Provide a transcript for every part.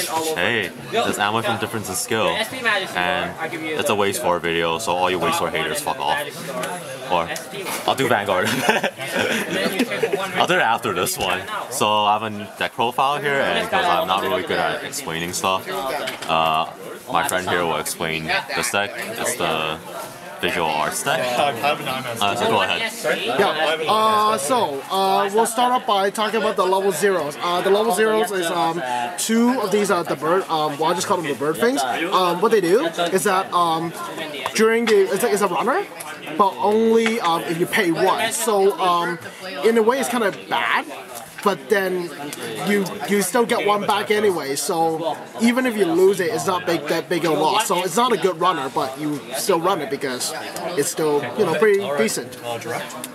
Hey, it's Amway from Difference in Skill, and it's a Weiss 4 video, so all you Weiss 4 haters, fuck off. Or, I'll do Vanguard. I'll do it after this one. So I have a deck profile here, and because I'm not really good at explaining stuff, my friend here will explain this deck. It's the visual arts deck. So go ahead. Yeah. We'll start off by talking about the level zeros. The level zeros is two of these the bird. Well, I just call them the bird things. What they do is that during the it's a runner, but only if you pay one. So in a way, it's kind of bad. But then you still get one back anyway, so even if you lose it, it's not that big a loss. So it's not a good runner, but you still run it because it's still pretty decent.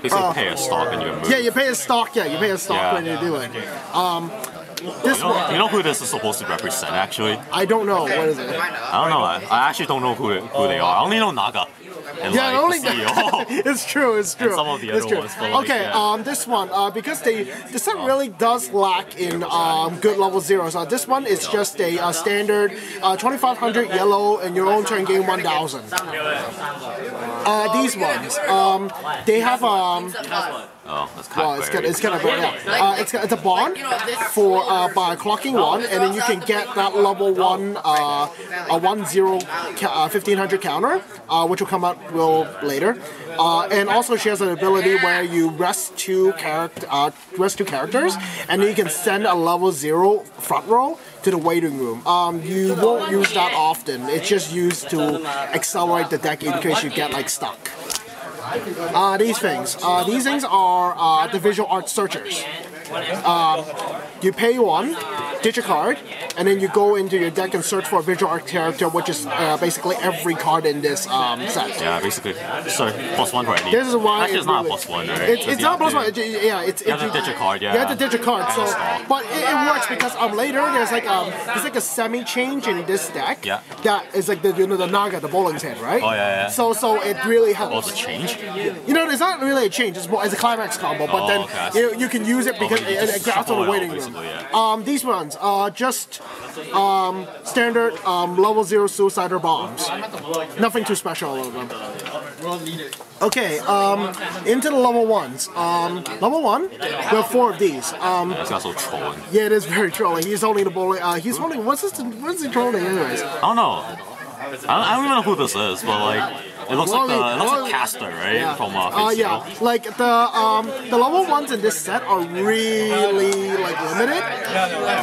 Basically, pay a stock and you move. Yeah, you pay a stock. Yeah, you pay a stock when you do it. This you know who this is supposed to represent, actually? I don't know. What is it? I don't know. I actually don't know who they are. I only know Naga. And yeah, like, the CEO. It's true. It's true. And some of the other ones. But like, okay, yeah. This one because the set really does lack in good level zeros. This one is just a standard 2500 yellow, and your own turn gain 1000. These ones, they have oh, that's kind of it's kind of yeah. It's a bond for by clocking one, and then you can get that level 1 a 1500 counter, which will come out later. And also she has an ability where you rest two characters, and then you can send a level 0 front row to the waiting room. You won't use that often. It's just used to accelerate the deck in case you get like stuck. These things are the visual art searchers. You pay one, ditch a card, and then you go into your deck and search for a visual art character, which is basically every card in this set. Yeah, basically. So +1 for any. This is why actually, it's not +1, right? It's not +1. Yeah, you have to ditch a card. Yeah. You have to ditch a card. So, but it works because later there's like a semi-change in this deck. Yeah. That is like the Naga, the bowling's head, right? Oh yeah. So it really helps. Oh, it's a change? It's not really a change. It's more as a climax combo, but then you can use it because it gets on the waiting room. Yeah. These ones just standard level 0 suicider bombs. Nothing too special about them. Okay, into the level 1s. Level 1, we have 4 of these. That's also trolling. Yeah, it is very trolling. He's holding the bowling. He's holding. What's he trolling anyways? I don't know. I don't even know who this is, but like. It looks like Caster, right? Yeah. From yeah, like the level 1s in this set are really like limited.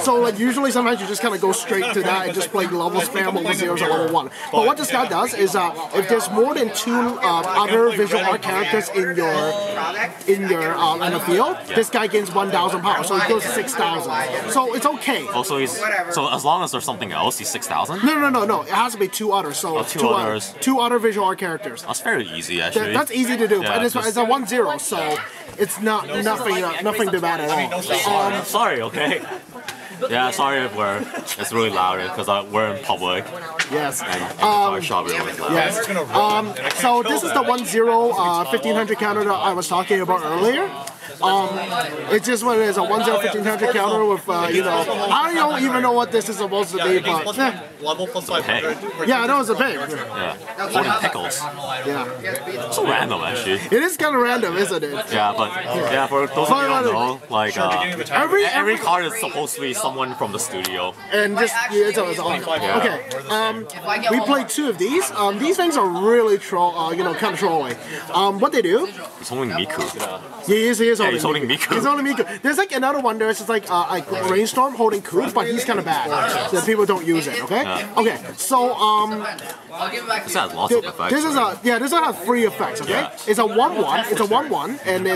So like usually sometimes you just kind of go straight to that and just play level spam level 0s at level 1. But what this guy does is if there's more than 2 other visual art characters in the field, this guy gains 1000 power, so he goes to 6000. So it's okay. Also, so as long as there's something else, he's 6000. No. It has to be 2 others. So two others. 2 other visual art characters. That's fairly easy, actually. That's easy to do, yeah, but it's a 1-0, so it's nothing too bad at all. Sorry, okay. Yeah, sorry if it's really loud because we're in public. Yes. And our shop is really loud. Yes. So this is the 1-0 1500 counter that I was talking about earlier. It's just what it is, a 1-0 1500 counter with, I don't even know what this is supposed to be, but level +500. Yeah, I know it's a pig. Yeah, holding pickles. Yeah. So random, actually. It is kind of random, isn't it? Yeah, but for those of you who don't know, like every card is supposed to be someone from the studio. And just it's on. Okay. We played 2 of these. These things are really kind of trolling. What they do? He's holding Miku. Yeah, he is holding. He's holding Miku. He's holding Miku. There's like another one. There's just like Rainstorm holding Coot, but he's kind of bad. So people don't use it. Okay. Okay. So this has lots of effects. This has 3 effects. Okay. Yeah. It's a 1/1. It's a 1/1, and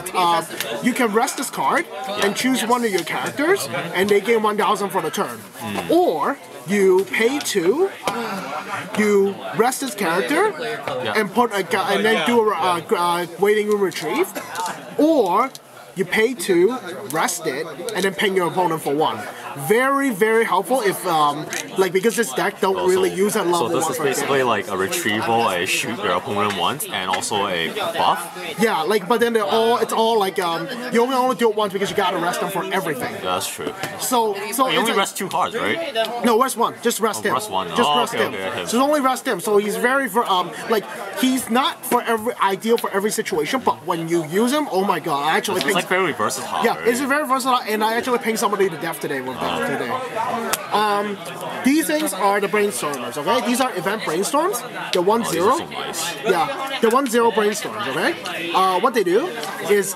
you can rest this card and choose one of your characters, and they gain 1000 for the turn. Or you pay 2, you rest this character, and then do a waiting room retrieve, or you pay 2, rest it, and then ping your opponent for 1. Very, very helpful if like because this deck don't really use a level. So this is basically like a retrieval, a shoot your opponent once, and also a buff. Yeah, like but then it's all like you only do it once because you gotta rest them for everything. Yeah, that's true. So you only rest 2 cards, right? No, rest one. Just rest him. Rest one. Just rest him. Okay. So only rest him. So he's very like he's not for ideal for every situation, but when you use him, oh my god, I actually it's like very versatile. Yeah, right? it's very versatile, and I actually pinged somebody to death today with that today. These things are the brainstormers, okay? These are event brainstorms. They're 1-0. Nice. Yeah, they're 1-0 brainstorms, okay? What they do is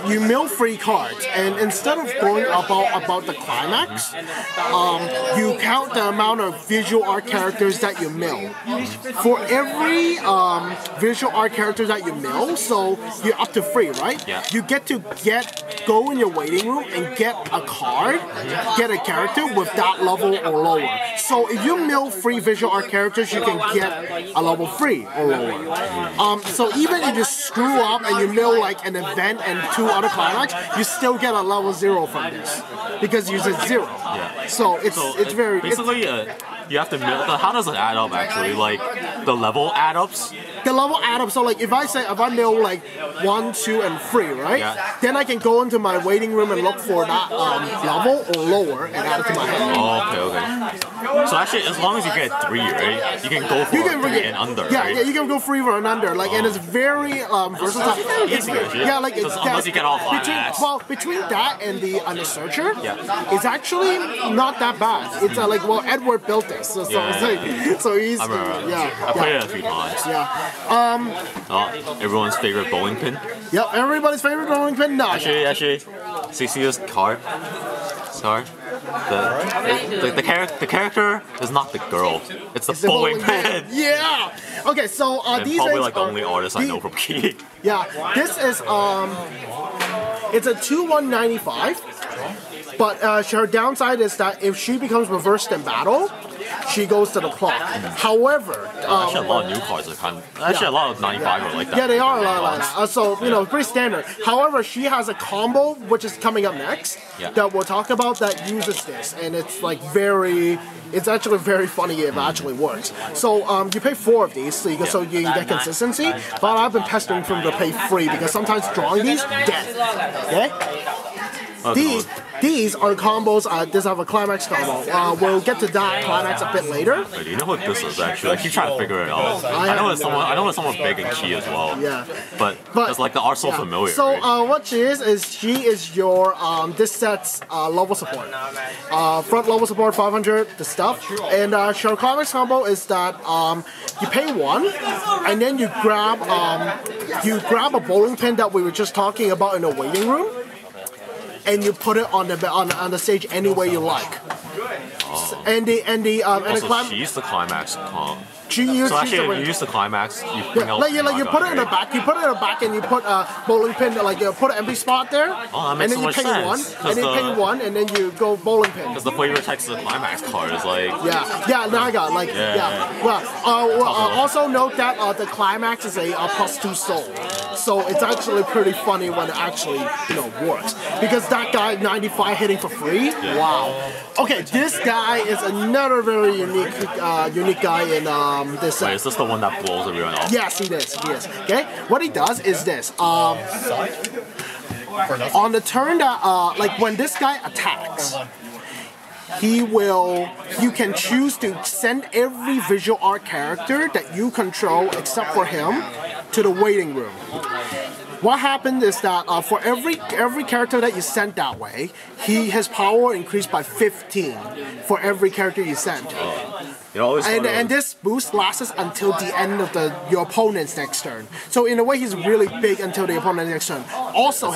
you mill 3 cards, and instead of going about the climax, you count the amount of visual art characters that you mill. For every visual art character that you mill, so you're up to 3, right? Yeah. You get to go in your waiting room and get a card, get a character with that level or lower. So if you mill 3 visual art characters, you can get a level 3 or lower. So even if you screw up and you mill like an event and 2 other climax, you still get a level 0 from this because you said 0. Yeah. So it's very basically you have to mill. How does it add up actually? Like the level add ups. The level add up. So like if I mill like 1, 2, and 3, right? Yeah. Then I can go into my waiting room and look for that level or lower and add it to my hand. Oh, okay. So actually, as long as you get 3, right, you can go for 3 and under. Yeah, right? yeah, you can go 3 or under. Like, and it's very versatile. Easy, actually. Yeah, like unless you get all climax. Between that and the Searcher, it's actually not that bad. It's like Edward built this, so he's I played it a few times. Yeah. Everyone's favorite bowling pin. Yep, everybody's favorite bowling pin. No. Actually, see this card? The character is not the girl. It's the bowling pin. Yeah. Okay, so these probably things like the only artist I know from Key. Yeah, this is it's a 2/195. But her downside is that if she becomes reversed in battle, she goes to the clock. However, actually a lot of new cards are a lot of 95 are like that. Yeah, they are a lot like that. So pretty standard. However, she has a combo which is coming up next that we'll talk about that uses this, and it's like it's actually very funny if it actually works. So you pay 4 of these so you can get consistency. But I've been pestering for them to pay 3 because sometimes drawing these dead. Okay. These are combos. This have a climax combo. We'll get to that climax a bit later. Wait, do you know what this is actually? I keep trying to figure it out. I know it's someone big and Key as well. Yeah. But it's like the art's so familiar. So right? what she is your this set's level support. Front level support 500, the stuff. And her climax combo is that you pay 1, and then you grab a bowling pin that we were just talking about in the waiting room. And you put it on the stage any way you like. And she's the climax. She used you use the climax. You bring out you put it in the back. You put it in the back, and you put a bowling pin. Like you put an empty spot there. Oh, that makes and then so you much ping one, sense. and then ping one, and then you go bowling pin. Because the flavor text of the climax card is like. Naga. Like Well, also note that the climax is a +2 soul, so it's actually pretty funny when it actually works. Because that guy 95 hitting for free. Yeah. Wow. Okay, this guy is another very unique guy in this. Wait, is this the one that blows everyone off? Yes, he is. Okay, what he does is this. On the turn that like when this guy attacks, you can choose to send every visual art character that you control except for him to the waiting room. What happened is that for every character that you send that way, his power increased by 15 for every character you send. And this boost lasts until the end of your opponent's next turn. So in a way, he's really big until the opponent's next turn. Also,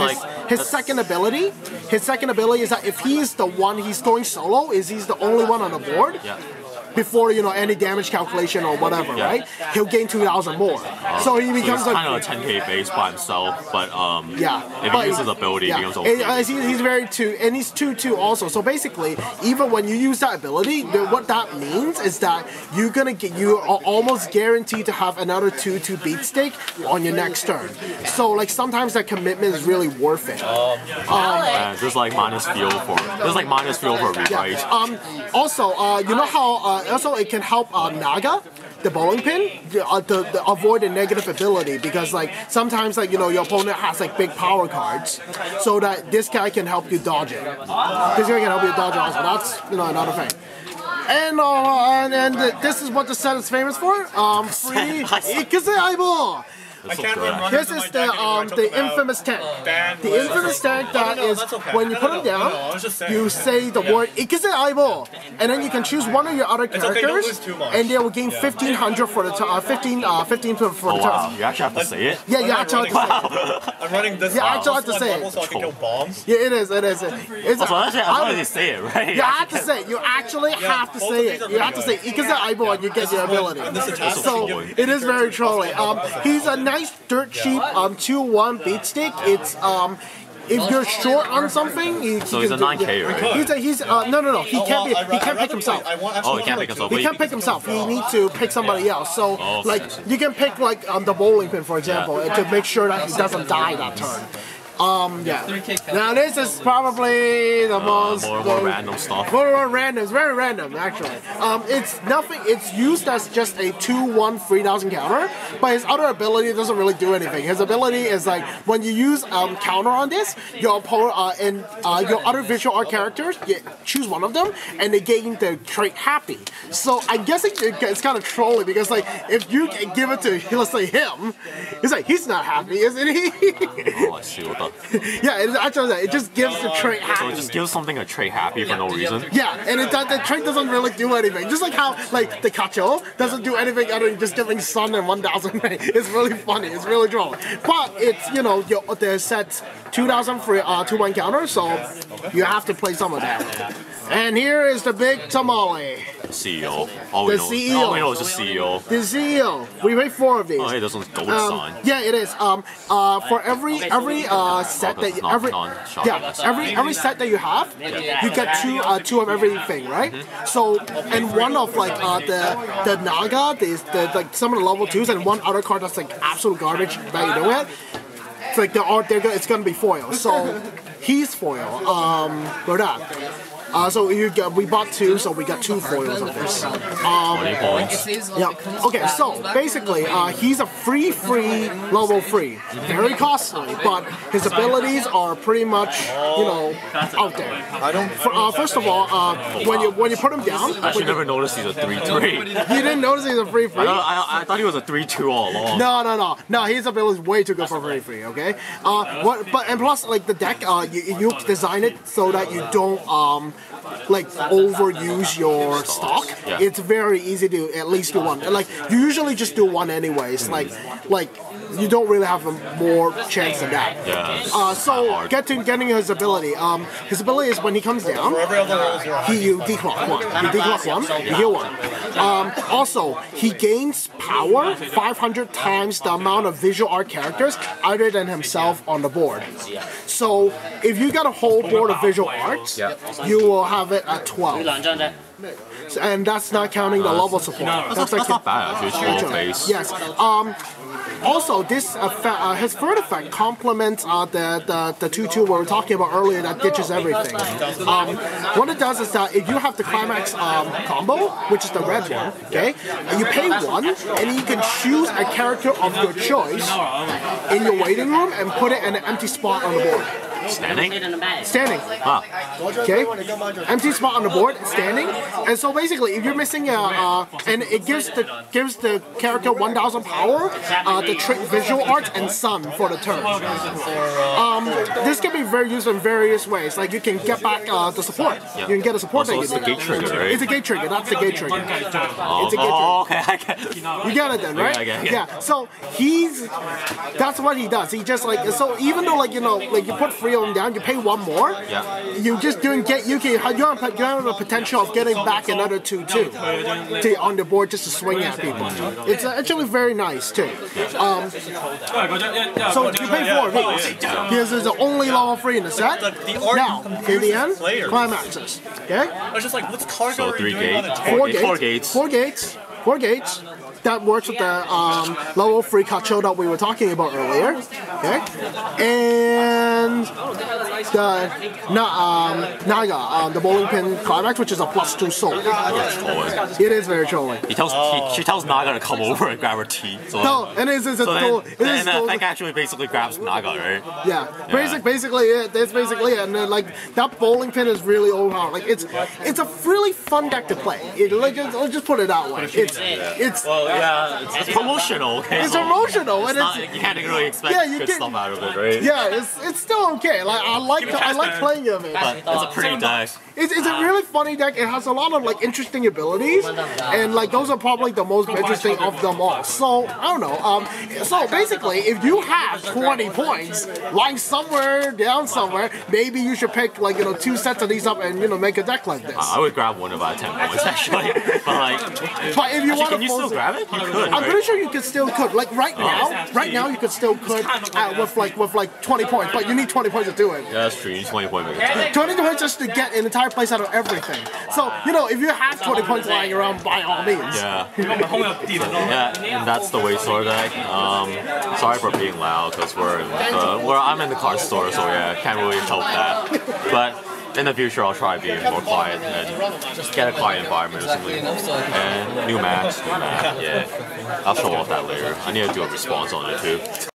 his second ability is that if he's the one he's going solo, he's the only one on the board. before any damage calculation or whatever, right? He'll gain 2,000 more. So he becomes kind of a 10k base by himself, but if he uses ability, he becomes OP. He's very 2, and he's 2/2 also. So basically, even when you use that ability, what that means is that you are almost guaranteed to have another 2/2 beat stick on your next turn. So like sometimes that commitment is really worth it. There's like minus fuel for rewrite. Also, you know how also it can help Naga, the bowling pin, to avoid a negative ability, because like sometimes like your opponent has like big power cards, so that this guy can help you dodge it. This guy can help you dodge it also. That's another thing. And this is what the set is famous for. Free Ikaze Aibo. This is the infamous tank. The infamous tank that is when you put him down, you say the word Ikaze Aibo, and then you can choose one of your other characters, and they will gain 1,500 for the 15 for the turn. You actually have to say it? Yeah, you actually have to say it. I'm running this. Yeah, I actually have to say it. So I can kill bombs. Yeah, it is. Also, actually, I wanted to say it, right? You have to say it. You actually have to say it. You have to say Ikaze Aibo, and you get your ability. So it is very trolling. He's a nice dirt cheap 2/1 beat stick. It's if you're short on something, he's a 9k, right? He's no. He can't pick himself. Oh, he can't pick himself. He can't pick himself. He needs to pick somebody else. So like you can pick like the bowling pin, for example, to make sure that he doesn't die that turn. Now this is probably the most more random stuff. More random. It's very random actually. It's nothing. It's used as just a 2/1 3,000 counter, but his other ability doesn't really do anything. His ability is like when you use counter on this, your opponent and your other visual art characters, you choose one of them, and they gain the trait happy. So I guess it's kind of trolling because like if you give it to let's say him, it's like he's not happy, isn't he? Oh, I see. What the? Yeah, it's actually it just gives the trait happy. So it just gives something a trait happy for no reason? Yeah, and the trait doesn't really do anything. Just like how like the Kacho doesn't do anything other than just giving Sun and 1,000. It's really funny. It's really droll. But it's the set's 2,000 for 2/1 counter, so you have to play some of that. And here is the big tamale. CEO. All we know is the CEO. The CEO. We made 4 of these. Oh, hey, this one's gold sign. Yeah, it is. For every set that every set that you have, you get two of everything, right? So and one of like the Naga, the like some of the level 2s, and one other card that's like absolute garbage that you don't get. It's like it's gonna be foil. So he's foil. For that. So we bought 2, so we got 2 foils of this. 20 points. Yeah. Okay, so basically, he's a free level 3. Very costly, but his abilities are pretty much out there. First of all, when you put him down, I actually never noticed he's a 3/3. You didn't notice he's a free? I thought he was a 3/2 all along. No. His ability is way too good for free. Okay. And plus, like the deck, you design it so that you don't like overuse your stock. Yeah. It's very easy to at least do one. Like you usually just do one anyways. Like you don't really have a more chance than that. Yeah. So getting his ability. His ability is when he comes down, you declock 1. You declock 1, you heal 1. Also, he gains power 500 times the amount of visual art characters other than himself on the board. So if you got a whole board of visual arts, you will have it at 12. And that's not counting the level support. That's not bad, actually. It's base. Yes. Also, this his third effect complements the 2/2 we were talking about earlier that ditches everything. What it does is that if you have the climax combo, which is the red one, okay, you pay 1, and you can choose a character of your choice in your waiting room and put it in an empty spot on the board. Standing? Standing. Ah. Okay. Empty spot on the board, standing. And so basically, if you're missing and it gives the character 1,000 power, the trait visual art and sun for the turn. This can be very used in various ways. Like you can get back the support. Yeah. You can get a support. Also, it's the gate trigger, right? It's a gate trigger. That's the gate trigger. It's a gate trigger. Oh, okay. I get it. You get it then, right? Okay, I get it. Yeah. So that's what he does. He just like so even though like you put 3 of them down, you pay 1 more. Yeah. You just doing you have the potential of getting back another 2/2 on the board just to swing at people. It's actually very nice too. So you pay 4 of these. This is the only level 3 in the set. Now, in the end, climaxes. Okay? I was just like, what's cargo? So 3 gates, 4 gates. 4 gates. That works with the level 3 Kacho that we were talking about earlier. Okay? And the Naga, the bowling pin climax, which is a +2 soul. It is very trolling. She tells Naga to come over and grab her tea. So no, and it's a tool. And Feng actually basically grabs Naga, right? Yeah. Basically it. That's basically it. And then, like, that bowling pin is really overpowered. Like, it's a really fun deck to play. Let's just put it that way. It's promotional, okay? It's emotional, and you can't really expect good stuff out of it, right? Yeah, it's still okay. Like, I like playing of it. But it's a pretty deck. It's a really funny deck. It has a lot of like interesting abilities, and like those are probably the most interesting of them all. So I don't know. So basically, if you have 20 points lying somewhere down somewhere, maybe you should pick like 2 sets of these up and make a deck like this. I would grab one about 10 points actually, but if you want, can you still grab it? You could. I'm pretty sure you could still could. Like right now you could still could with like 20 points, but you need 20 points to do it. Yeah, that's true. You need 20 points. 20 points just to get an entire place out of everything. So if you have 20 points lying around, by all means. Yeah. And that's the Weiss deck. Sorry for being loud because I'm in the card store, so yeah, can't really help that. But in the future, I'll try being more quiet and just get a quiet environment or something. And new max, yeah. I'll show off that later. I need to do a response on it too.